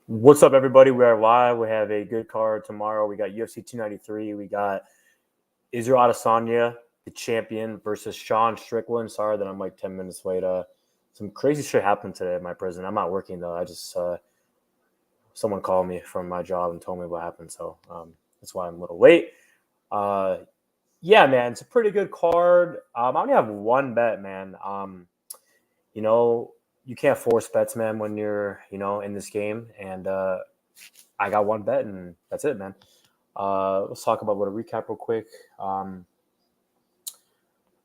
What's up, everybody? We are live. We have a good card tomorrow. We got UFC 293. We got Israel Adesanya, the champion, versus Sean Strickland. Sorry that I'm like 10 minutes late. Some crazy shit happened today at my prison. I'm not working, though. I just someone called me from my job and told me what happened. So that's why I'm a little late. Yeah, man, it's a pretty good card. I only have one bet, man. You know, you can't force bets, man, when you're, in this game. And I got one bet, and that's it, man. Let's talk about what a recap real quick.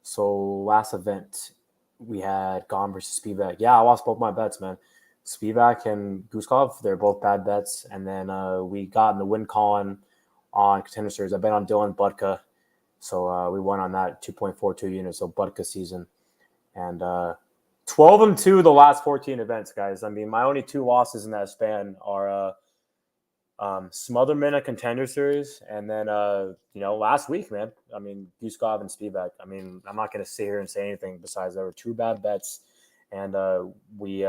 So last event, we had Gone versus Spivak. Yeah, I lost both my bets, man. Spivak and Guskov, they're both bad bets. And then we got in the win column on Contender Series. I bet on Dylan Budka. So we won on that 2.42 units, so Budka season. And 12-2 the last 14 events, guys. I mean, my only two losses in that span are Smotherman at Contender Series, and then last week, man. I mean, Guskov and Spivak. I mean, I'm not going to sit here and say anything besides there were two bad bets, and we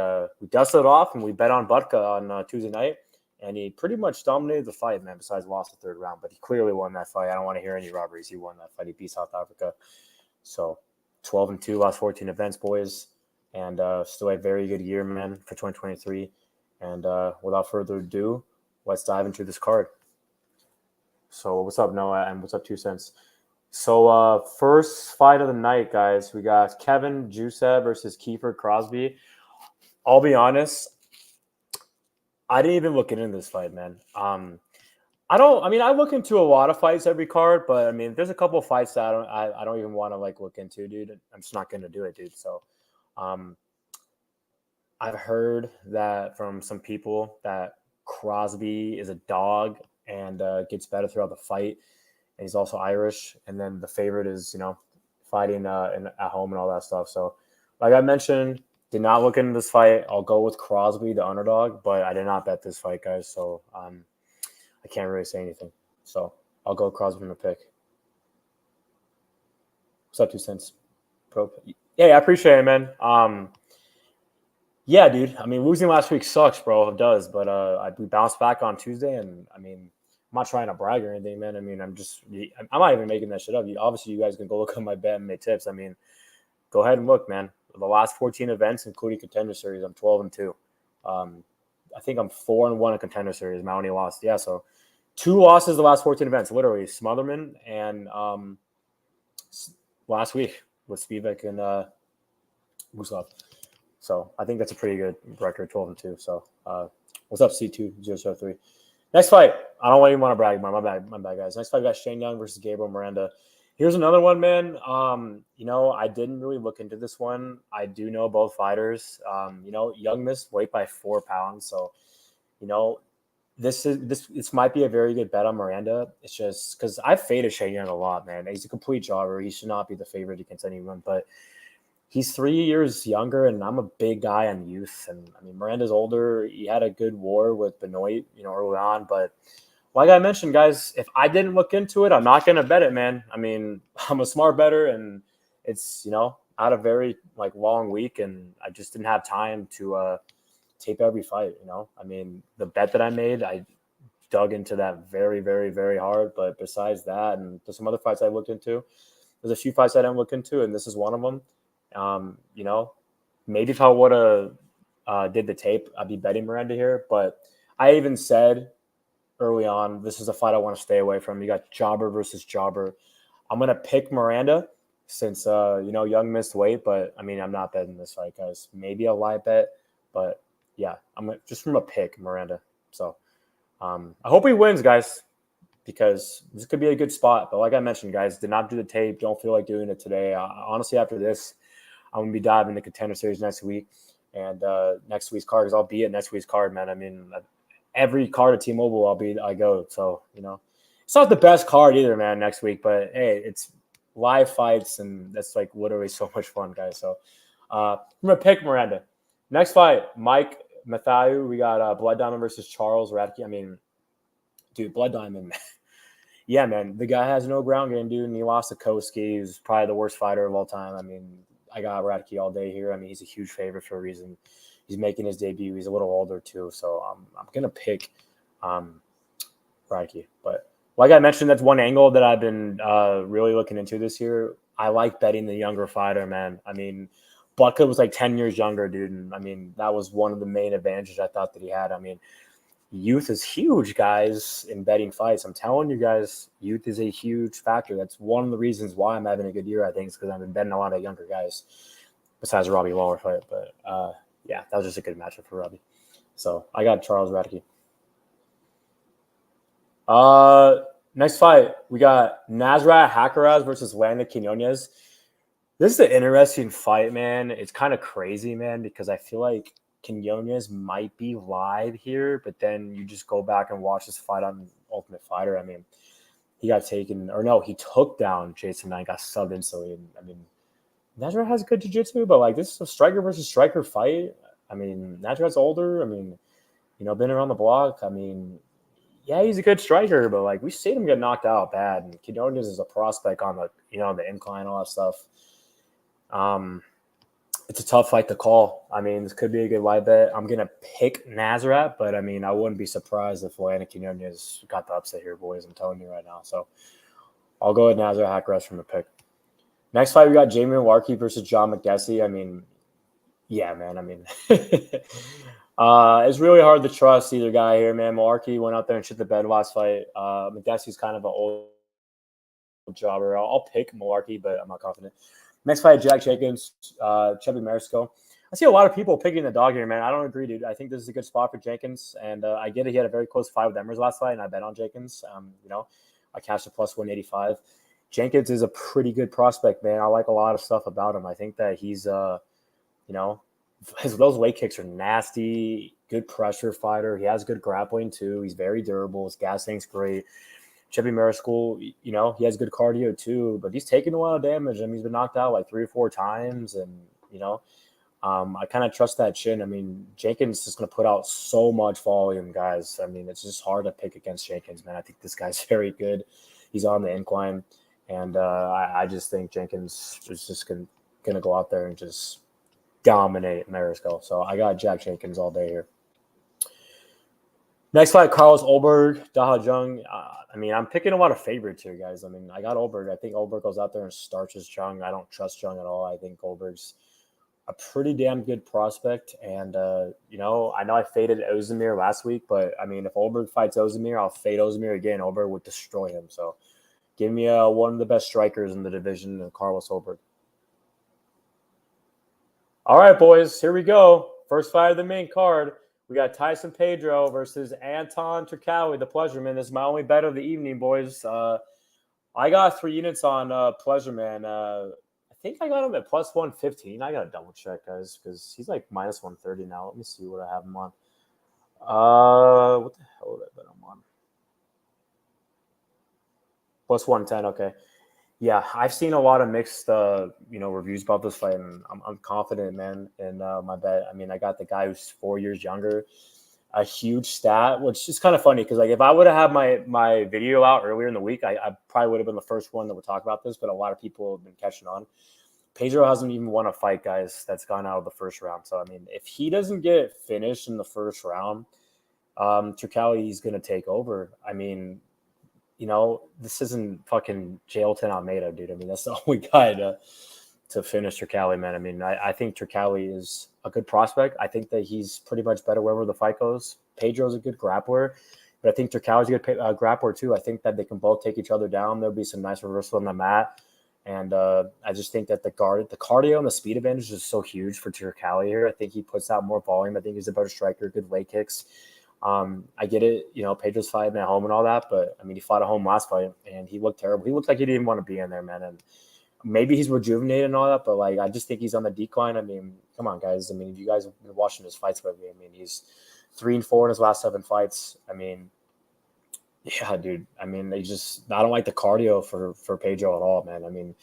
dusted it off and we bet on Budka on Tuesday night, and he pretty much dominated the fight, man. Besides lost the third round, but he clearly won that fight. I don't want to hear any robberies. He won that fight. He beat South Africa. So 12-2 last 14 events, boys, and still a very good year, man, for 2023. And without further ado, let's dive into this card. So what's up, Noah, and what's up, 2 cents? So first fight of the night, guys, we got Kevin Jousset versus Kiefer Crosbie. I'll be honest, I didn't even look into this fight, man. I look into a lot of fights every card, but I mean, there's a couple of fights that I don't even want to look into, dude. I'm just not gonna do it, dude. So I've heard that from some people that Crosbie is a dog and gets better throughout the fight, and he's also Irish. And then the favorite is fighting at home and all that stuff. So, like I mentioned, did not look into this fight. I'll go with Crosbie, the underdog, but I did not bet this fight, guys. So I can't really say anything. So I'll go Crosbie in the pick. What's up, 2 cents? Pro. Yeah, I appreciate it, man. Yeah, dude. I mean, losing last week sucks, bro. It does. But we bounced back on Tuesday, and I mean, I'm not trying to brag or anything, man. I mean, I'm not even making that shit up. Obviously, you guys can go look at my bet and make tips. I mean, go ahead and look, man. The last 14 events, including Contender Series, I'm 12-2. I think I'm 4-1 in Contender Series. My only loss. Yeah, so 2 losses the last 14 events, literally. Smotherman and last week with Spivak and Guskov. So I think that's a pretty good record, 12-2. So what's up, C2003? Next fight. I don't even want to brag. My bad, guys. Next fight, we got Shane Young versus Gabriel Miranda. Here's another one, man. I didn't really look into this one. I do know both fighters. Young missed weight by 4 pounds. So, this might be a very good bet on Miranda. It's just because I've faded Shane Young a lot, man. He's a complete jobber. He should not be the favorite against anyone, but he's 3 years younger, and I'm a big guy on youth. And I mean, Miranda's older. He had a good war with Benoit, early on. But like I mentioned, guys, if I didn't look into it, I'm not going to bet it, man. I mean, I'm a smart bettor, and it's, out a very long week, and I just didn't have time to tape every fight, I mean, the bet that I made, I dug into that very, very, very hard. But besides that, and there's some other fights I looked into, there's a few fights I didn't look into, and this is one of them. Maybe if I would have did the tape, I'd be betting Miranda here. But I even said early on, this is a fight I want to stay away from. You got jobber versus jobber. I'm going to pick Miranda since, Young missed weight. But, I mean, I'm not betting this fight, guys. Maybe a live bet. But, yeah, I'm just from a pick, Miranda. So I hope he wins, guys, because this could be a good spot. But like I mentioned, guys, did not do the tape. Don't feel like doing it today. Honestly, after this, I'm going to be diving into Contender Series next week. And next week's card, because I'll be at next week's card, man. I mean, every card at T-Mobile, I go. So, it's not the best card either, man, next week. But, hey, it's live fights, and that's, literally so much fun, guys. So, I'm going to pick Miranda. Next fight, Mike Mathetha. We got Blood Diamond versus Charles Radke. I mean, dude, Blood Diamond, man. Yeah, man. The guy has no ground game, dude, and he lost to Koski. He's probably the worst fighter of all time. I mean, I got Radke all day here. I mean, he's a huge favorite for a reason. He's making his debut. He's a little older too, so I'm gonna pick Radke. But like I mentioned, that's one angle that I've been really looking into this year. I like betting the younger fighter, man. I mean, Butker was like 10 years younger, dude. And I mean, that was one of the main advantages I thought that he had. I mean, youth is huge, guys, in betting fights. I'm telling you guys, youth is a huge factor. That's one of the reasons why I'm having a good year, I think, is because I've been betting a lot of younger guys besides the Robbie Lawler fight. But yeah, that was just a good matchup for Robbie. So I got Charles Radke. Next fight, we got Nasrat Haqparast versus Landon Quinones. This is an interesting fight, man. It's kind of crazy, man, because I feel like Quinones might be live here, but then you just go back and watch this fight on Ultimate Fighter. I mean, he got taken, or no, he took down Jason Knight, got subbed instantly. And, I mean, Nasrat has good jiu-jitsu, but like this is a striker versus striker fight. I mean, Nasrat's older. I mean, been around the block. I mean, yeah, he's a good striker, but like we've seen him get knocked out bad. And Quinones is a prospect on the the incline, all that stuff. It's a tough fight to call. I mean, this could be a good live bet. I'm gonna pick Nasrat, but I mean, I wouldn't be surprised if Landon Quinones got the upset here, boys. I'm telling you right now. So I'll go with Nasrat Haqparast from the pick. Next fight, we got Jamie Mullarkey versus John Makdessi. I mean, yeah, man. I mean, it's really hard to trust either guy here, man. Mullarkey went out there and shit the bed last fight. Makdessi's kind of an old jobber. I'll pick Mullarkey, but I'm not confident. Next fight, Jenkins, Chubby Mariscal. I see a lot of people picking the dog here, man. I don't agree, dude. I think this is a good spot for Jenkins, and I get it. He had a very close fight with Emmers last fight, and I bet on Jenkins. I cashed a plus 185. Jenkins is a pretty good prospect, man. I like a lot of stuff about him. I think that he's, those weight kicks are nasty. Good pressure fighter. He has good grappling too. He's very durable. His gas tank's great. Chubby Mariscal, he has good cardio too, but he's taken a lot of damage. I mean, he's been knocked out like 3 or 4 times, and I kind of trust that chin. I mean, Jenkins is going to put out so much volume, guys. I mean, it's just hard to pick against Jenkins, man. I think this guy's very good. He's on the incline, and I just think Jenkins is just going to go out there and just dominate Mariscal. So I got Jack Jenkins all day here. Next fight, Carlos Ulberg, Jung. I mean, I'm picking a lot of favorites here, guys. I mean, I got Ulberg. I think Ulberg goes out there and starches Jung. I don't trust Jung at all. I think Ulberg's a pretty damn good prospect. And, I know I faded Ozdemir last week, but, I mean, if Ulberg fights Ozdemir, I'll fade Ozdemir again. Ulberg would destroy him. So give me one of the best strikers in the division, Carlos Ulberg. All right, boys, here we go. First fight of the main card. We got Tyson Pedro versus Anton Turkalj, the Pleasure Man. This is my only bet of the evening, boys. I got 3 units on Pleasure Man. I think I got him at plus 115. I got to double check, guys, because he's like minus 130 now. Let me see what I have him on. What the hell did I bet him on? Plus 110, okay. Yeah, I've seen a lot of mixed, reviews about this fight, and I'm confident, man, in my bet. I mean, I got the guy who's 4 years younger, a huge stat, which is kind of funny because, like, if I would have had my video out earlier in the week, I probably would have been the first one that would talk about this, but a lot of people have been catching on. Pedro hasn't even won a fight, guys, that's gone out of the first round. So, I mean, if he doesn't get finished in the first round, Turkalj is going to take over. I mean, this isn't fucking Jailton Almeida, dude. I mean, that's the only guy to finish Turkalj, man. I mean, I think Turkalj is a good prospect. I think that he's pretty much better wherever the fight goes. Pedro's a good grappler, but I think Turkalj is a good grappler too. I think that they can both take each other down. There'll be some nice reversal on the mat. And I just think that the cardio and the speed advantage is so huge for Turkalj here. I think he puts out more volume. I think he's a better striker, good leg kicks. I get it, Pedro's fighting at home and all that, but I mean, he fought at home last fight and he looked terrible. He looked like he didn't even want to be in there, man. And maybe he's rejuvenated and all that, but like, I just think he's on the decline. I mean, come on, guys. I mean, you guys have been watching his fights with me. I mean, he's 3-4 in his last 7 fights. I mean, yeah, dude. I mean, I don't like the cardio for Pedro at all, man. I mean,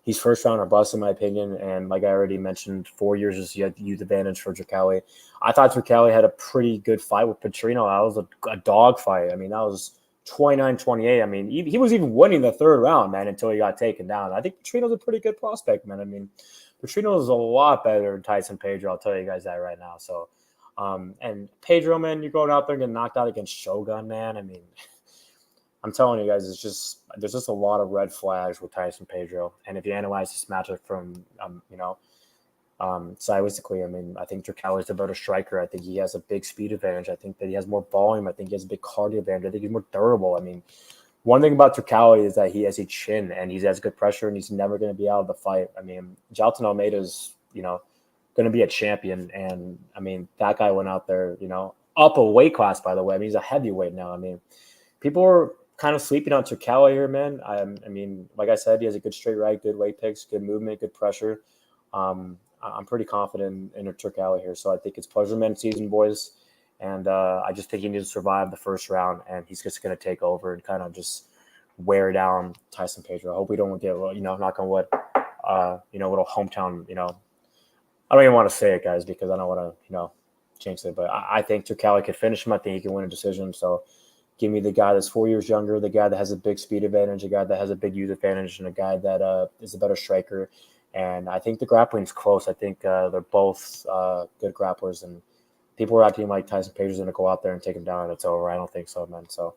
he's first round or bust in my opinion. And like I already mentioned, 4 years is youth advantage for Turkalj. I thought Turkalj had a pretty good fight with Petrino. That was a dog fight. I mean, that was 29-28. I mean, he was even winning the 3rd round, man, until he got taken down. I think Petrino's a pretty good prospect, man. I mean, Petrino is a lot better than Tyson Pedro. I'll tell you guys that right now. So, and Pedro, man, you're going out there and getting knocked out against Shogun, man. I mean, I'm telling you guys, there's just a lot of red flags with Tyson Pedro. And if you analyze this matchup from, stylistically, I mean, I think Turkalj is a better striker. I think he has a big speed advantage. I think that he has more volume. I think he has a big cardio advantage. I think he's more durable. I mean, one thing about Turkalj is that he has a chin and he has good pressure and he's never going to be out of the fight. I mean, Jailton Almeida's, going to be a champion. And I mean, that guy went out there, up a weight class, by the way. I mean, he's a heavyweight now. I mean, people are kind of sleeping on Turkalj here, man. I mean, like I said, he has a good straight right, good weight picks, good movement, good pressure. I'm pretty confident in a Turkalj here. So I think it's pleasure man season, boys. And I just think he needs to survive the first round, and he's just going to take over and kind of just wear down Tyson Pedro. I hope we don't get, knock on wood, little hometown, I don't even want to say it, guys, because I don't want to, jinx it. But I think Turkalj could finish him. I think he can win a decision. So give me the guy that's 4 years younger, the guy that has a big speed advantage, a guy that has a big youth advantage, and a guy that is a better striker. And I think the grappling's close. I think they're both good grapplers, and people are acting like Tyson Pedro's going to go out there and take him down and it's over. I don't think so, man. So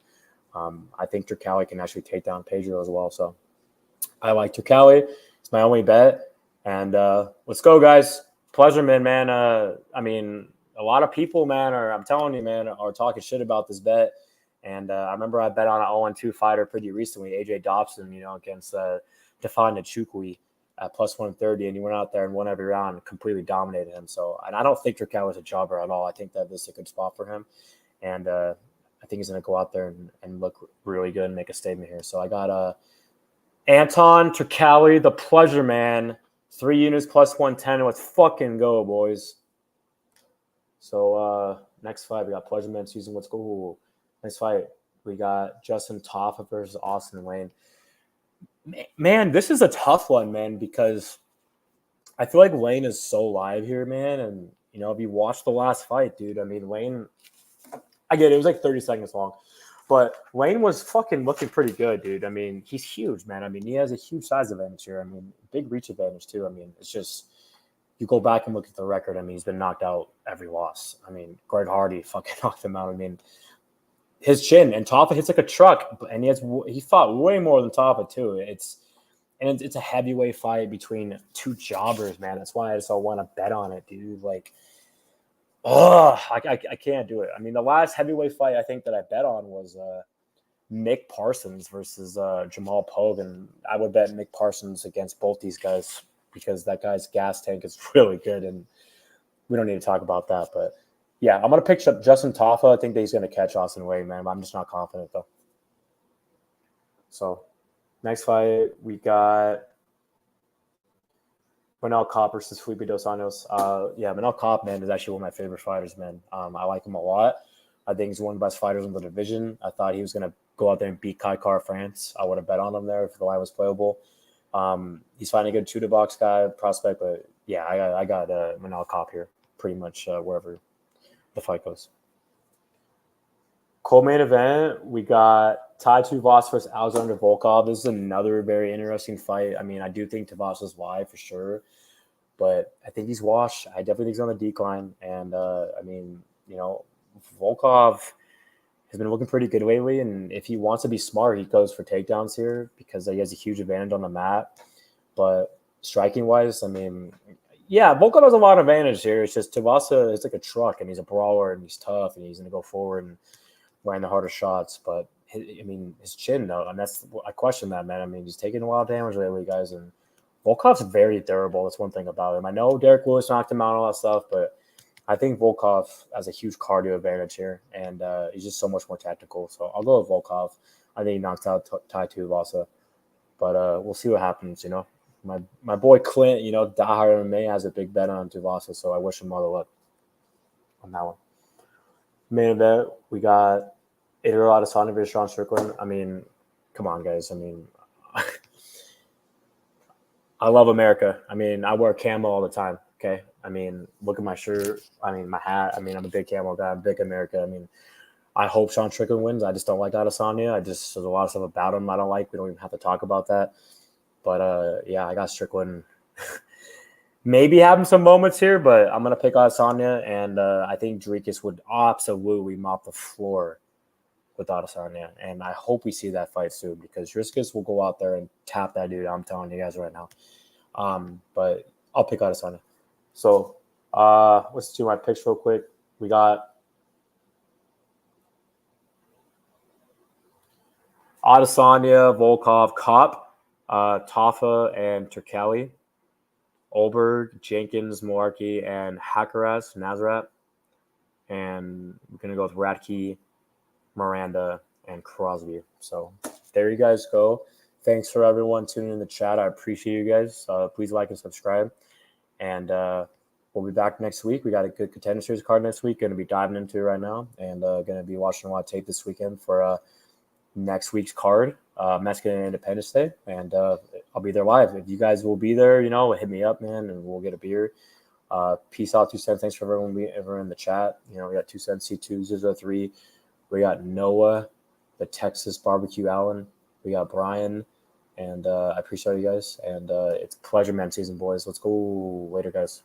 I think Turkalj can actually take down Pedro as well. So I like Turkalj. It's my only bet. And let's go, guys. Pleasure, man. I mean, a lot of people, man, I'm telling you, man, are talking shit about this bet. And I remember I bet on an 0-2 fighter pretty recently, AJ Dobson, against Tafa Chukwi at plus 130, and he went out there and won every round and completely dominated him. So, and I don't think Turkalj was a jobber at all. I think that this is a good spot for him. And I think he's going to go out there and look really good and make a statement here. So I got Anton Turkalj, the pleasure man, 3 units plus 110. Let's fucking go, boys. So next fight, we got pleasure man season. Let's go. Next fight, we got Justin Tafa versus Austin Wayne. Man, this is a tough one, man, because I feel like Wayne is so live here, man. And, if you watch the last fight, dude, I mean, Wayne, I get it. It was like 30 seconds long. But Wayne was fucking looking pretty good, dude. I mean, he's huge, man. I mean, he has a huge size advantage here. I mean, big reach advantage, too. I mean, it's just, you go back and look at the record. I mean, he's been knocked out every loss. I mean, Greg Hardy fucking knocked him out. I mean, his chin, and Tafa hits like a truck, and he fought way more than Tafa too. It's a heavyweight fight between two jobbers, man. That's why I just want to bet on it, dude. Like, I can't do it. I mean, the last heavyweight fight I think that I bet on was Mick Parsons versus Jamal Pogue, and I would bet Mick Parsons against both these guys because that guy's gas tank is really good, and we don't need to talk about that, but. Yeah, I'm going to pick up Justin Tafa. I think that he's going to catch Austin Wayne, man. I'm just not confident, though. So, next fight, we got Manel Kape versus Felipe Dos Anjos. Manel Kape, man, is actually one of my favorite fighters, man. I like him a lot. I think he's one of the best fighters in the division. I thought he was going to go out there and beat Kai France. I would have bet on him there if the line was playable. He's fighting a good two-to-box guy, prospect, but, yeah, I got Manel Kape here pretty much wherever the fight goes. Co-main event, we got Tuivasa versus Alexander Volkov. This is another very interesting fight. I mean, I do think Tuivasa's live for sure, but I think he's washed. I definitely think he's on the decline. And, Volkov has been looking pretty good lately, and if he wants to be smart, he goes for takedowns here because he has a huge advantage on the mat. But striking-wise, I mean – yeah, Volkov has a lot of advantage here. It's just Tuivasa is like a truck, and he's a brawler, and he's tough, and he's going to go forward and land the harder shots. But, his chin, though, and I question that, man. I mean, he's taking a lot of damage lately, guys, and Volkov's very durable. That's one thing about him. I know Derek Lewis knocked him out and all that stuff, but I think Volkov has a huge cardio advantage here, and he's just so much more tactical. So I'll go with Volkov. I think he knocked out Tai Tuivasa, but we'll see what happens, My boy Clint, diehard MMA, has a big bet on Tuivasa, so I wish him all the luck on that one. Main event, we got Adesanya versus Strickland. I mean, come on, guys. I mean, I love America. I mean, I wear camo all the time, okay? I mean, look at my shirt. I mean, my hat. I mean, I'm a big camo guy. I'm big America. I mean, I hope Sean Strickland wins. I just don't like Adesanya. There's a lot of stuff about him I don't like. We don't even have to talk about that. But, I got Strickland. maybe having some moments here, but I'm gonna pick Adesanya, and I think Jenkins would absolutely mop the floor with Adesanya, and I hope we see that fight soon because Jenkins will go out there and tap that dude. I'm telling you guys right now. But I'll pick Adesanya. So let's do my picks real quick. We got Adesanya, Volkov, Kape, Tafa, and Turkalj. Ulberg, Jenkins, Mullarkey, and Haqparast, Nazareth. And we're going to go with Radke, Miranda, and Crosbie. So there you guys go. Thanks for everyone tuning in the chat. I appreciate you guys. Please like and subscribe. And we'll be back next week. We got a good Contender Series card next week. Going to be diving into it right now. And going to be watching a lot of tape this weekend for next week's card, Mexican Independence Day. And I'll be there live. If you guys will be there, hit me up, man, and we'll get a beer. Peace out, 2 cents. Thanks for everyone in the chat. We got 2 cents, C2003. We got Noah, the Texas Barbecue Allen. We got Brian. And I appreciate you guys. And it's pleasure, man, season, boys. Let's go later, guys.